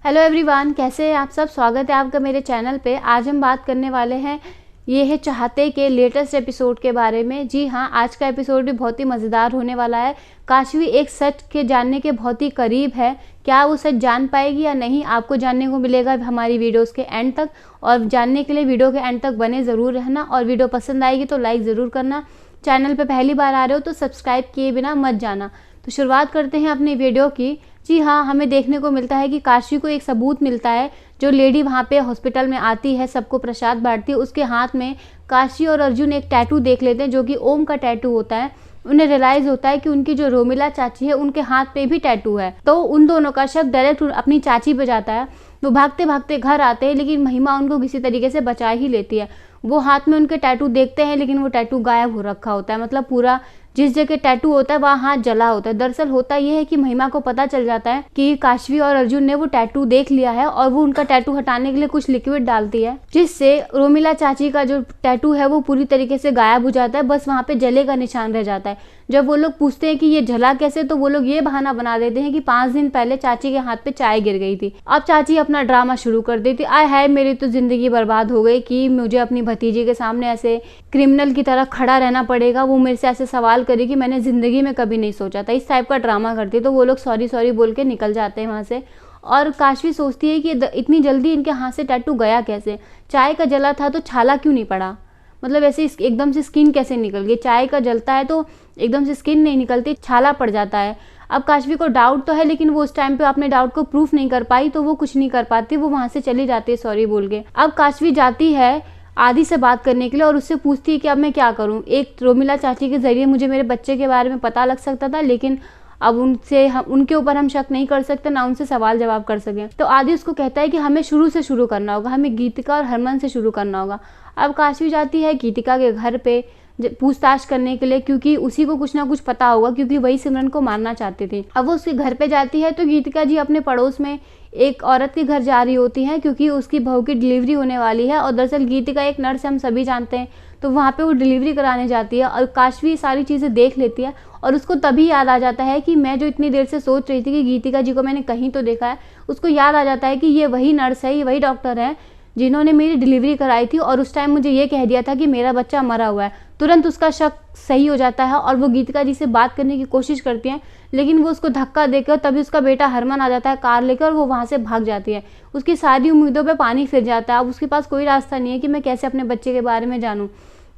Hello everyone, कैसे हैं आप सब। स्वागत है आपका मेरे चैनल पे। आज हम बात करने वाले हैं ये है चाहते के लेटेस्ट एपिसोड के बारे में। जी हाँ, आज का एपिसोड भी बहुत ही मज़ेदार होने वाला है। काशवी एक सच के जानने के बहुत ही करीब है। क्या वो सच जान पाएगी या नहीं, आपको जानने को मिलेगा हमारी वीडियोस के एंड तक। और जानने के लिए वीडियो के एंड तक बने ज़रूर रहना, और वीडियो पसंद आएगी तो लाइक ज़रूर करना। चैनल पर पहली बार आ रहे हो तो सब्सक्राइब किए बिना मत जाना। तो शुरुआत करते हैं अपनी वीडियो की। जी हाँ, हमें देखने को मिलता है कि काशवी को एक सबूत मिलता है। जो लेडी वहाँ पे हॉस्पिटल में आती है, सबको प्रसाद बांटती है, उसके हाथ में काशवी और अर्जुन एक टैटू देख लेते हैं जो कि ओम का टैटू होता है। उन्हें रियलाइज होता है कि उनकी जो रोमिला चाची है उनके हाथ पे भी टैटू है। तो उन दोनों का शक डायरेक्ट अपनी चाची पे जाता है। वो भागते भागते घर आते हैं, लेकिन महिमा उनको किसी तरीके से बचा ही लेती है। वो हाथ में उनके टैटू देखते हैं, लेकिन वो टैटू गायब हो रखा होता है। मतलब पूरा जिस जगह टैटू होता है वहाँ हाथ जला होता है। दरअसल होता यह है कि महिमा को पता चल जाता है कि काशवी और अर्जुन ने वो टैटू देख लिया है, और वो उनका टैटू हटाने के लिए कुछ लिक्विड डालती है, जिससे रोमिला चाची का जो टैटू है वो पूरी तरीके से गायब हो जाता है। बस वहाँ पे जले का निशान रह जाता है। जब वो लोग पूछते हैं कि ये जला कैसे, तो वो लोग ये बहाना बना देते हैं कि 5 दिन पहले चाची के हाथ पे चाय गिर गई थी। अब चाची अपना ड्रामा शुरू कर देती। आय हाय, मेरी तो जिंदगी बर्बाद हो गई कि मुझे अपनी भतीजी के सामने ऐसे क्रिमिनल की तरह खड़ा रहना पड़ेगा। वो मेरे से ऐसे सवाल करेगी, मैंने जिंदगी में कभी नहीं सोचा था। इस टाइप का ड्रामा करती। तो वो लोग सॉरी सॉरी बोल के निकल जाते हैं वहाँ से। और काशवी सोचती है कि इतनी जल्दी इनके हाथ से टैटू गया कैसे। चाय का जला था तो छाला क्यों नहीं पड़ा, मतलब ऐसे एकदम से स्किन कैसे निकल गई। चाय का जलता है तो एकदम से स्किन नहीं निकलती, छाला पड़ जाता है। अब काशवी को डाउट तो है, लेकिन वो उस टाइम पे अपने डाउट को प्रूफ नहीं कर पाई, तो वो कुछ नहीं कर पाती। वो वहां से चली जाती है सॉरी बोल के। अब काशवी जाती है आदि से बात करने के लिए, और उससे पूछती है कि अब मैं क्या करूं। एक रोमिला चाची के जरिए मुझे मेरे बच्चे के बारे में पता लग सकता था, लेकिन अब उनके ऊपर हम शक नहीं कर सकते, ना उनसे सवाल जवाब कर सकें। तो आदि उसको कहता है कि हमें शुरू से शुरू करना होगा, हमें गीतिका और हरमन से शुरू करना होगा। अब काशवी जाती है गीतिका के घर पे पूछताछ करने के लिए, क्योंकि उसी को कुछ ना कुछ पता होगा, क्योंकि वही सिमरन को मारना चाहती थी। अब वो उसके घर पे जाती है तो गीतिका जी अपने पड़ोस में एक औरत के घर जा रही होती हैं, क्योंकि उसकी बहू की डिलीवरी होने वाली है। और दरअसल गीतिका एक नर्स हम सभी जानते हैं, तो वहाँ पे वो डिलीवरी कराने जाती है। और काशवी सारी चीज़ें देख लेती है, और उसको तभी याद आ जाता है कि मैं जो इतनी देर से सोच रही थी कि गीतिका जी को मैंने कहीं तो देखा है, उसको याद आ जाता है कि ये वही नर्स है, ये वही डॉक्टर है जिन्होंने मेरी डिलीवरी कराई थी, और उस टाइम मुझे ये कह दिया था कि मेरा बच्चा मरा हुआ है। तुरंत उसका शक सही हो जाता है, और वो गीतिका जी से बात करने की कोशिश करती हैं, लेकिन वो उसको धक्का देकर तभी उसका बेटा हरमन आ जाता है कार लेकर, और वो वहाँ से भाग जाती है। उसकी सारी उम्मीदों पे पानी फिर जाता है। अब उसके पास कोई रास्ता नहीं है कि मैं कैसे अपने बच्चे के बारे में जानूँ।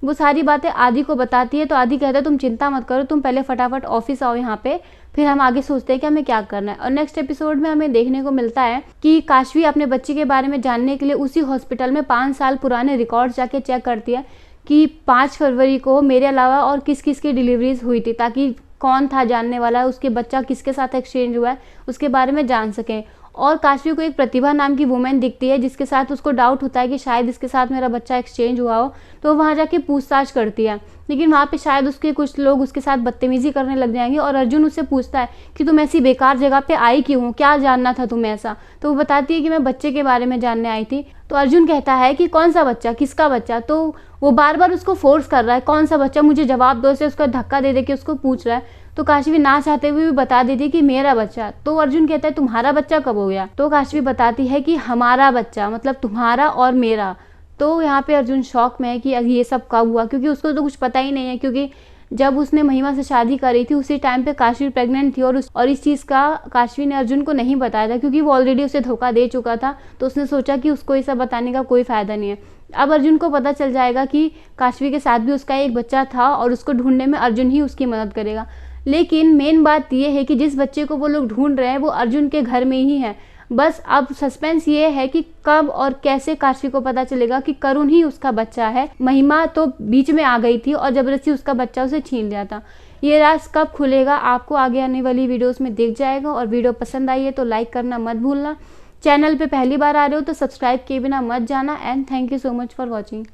वो सारी बातें आदि को बताती है, तो आदि कहता है तुम चिंता मत करो, तुम पहले फटाफट ऑफिस आओ यहाँ पे, फिर हम आगे सोचते हैं कि हमें क्या करना है। और नेक्स्ट एपिसोड में हमें देखने को मिलता है कि काशवी अपने बच्चे के बारे में जानने के लिए उसी हॉस्पिटल में 5 साल पुराने रिकॉर्ड जाके चेक करती है कि 5 फरवरी को मेरे अलावा और किस किस की डिलीवरीज हुई थी, ताकि कौन था जानने वाला, उसके बच्चा किसके साथ एक्सचेंज हुआ है उसके बारे में जान सकें। और काशवी को एक प्रतिभा नाम की वुमेन दिखती है, जिसके साथ उसको डाउट होता है कि शायद इसके साथ मेरा बच्चा एक्सचेंज हुआ हो। तो वहाँ जाके पूछताछ करती है, लेकिन वहाँ पे शायद उसके कुछ लोग उसके साथ बदतमीजी करने लग जाएंगे। और अर्जुन उससे पूछता है कि तुम ऐसी बेकार जगह पे आई क्यों हो, क्या जानना था तुम्हें ऐसा। तो वो बताती है कि मैं बच्चे के बारे में जानने आई थी। तो अर्जुन कहता है कि कौन सा बच्चा, किसका बच्चा। तो वो बार बार उसको फोर्स कर रहा है, कौन सा बच्चा, मुझे जवाब दो, से उसका धक्का दे दे के उसको पूछ रहा है। तो काशवी ना चाहते हुए भी बता देती कि मेरा बच्चा। तो अर्जुन कहता है तुम्हारा बच्चा कब हो गया। तो काशवी बताती है कि हमारा बच्चा, मतलब तुम्हारा और मेरा। तो यहाँ पे अर्जुन शॉक में है कि ये सब कब हुआ, क्योंकि उसको तो कुछ पता ही नहीं है, क्योंकि जब उसने महिमा से शादी करी थी उसी टाइम पे काशवी प्रेग्नेंट थी, और इस चीज़ का काशवी ने अर्जुन को नहीं बताया था, क्योंकि वो ऑलरेडी उसे धोखा दे चुका था। तो उसने सोचा कि उसको ये सब बताने का कोई फ़ायदा नहीं है। अब अर्जुन को पता चल जाएगा कि काशवी के साथ भी उसका एक बच्चा था, और उसको ढूंढने में अर्जुन ही उसकी मदद करेगा। लेकिन मेन बात यह है कि जिस बच्चे को वो लोग ढूंढ रहे हैं वो अर्जुन के घर में ही है। बस अब सस्पेंस ये है कि कब और कैसे काशवी को पता चलेगा कि करुण ही उसका बच्चा है। महिमा तो बीच में आ गई थी और जबरदस्ती उसका बच्चा उसे छीन लिया था। ये राज कब खुलेगा आपको आगे आने वाली वीडियोस में दिख जाएगा। और वीडियो पसंद आई है तो लाइक करना मत भूलना। चैनल पे पहली बार आ रहे हो तो सब्सक्राइब किए बिना मत जाना। And thank you so much for watching.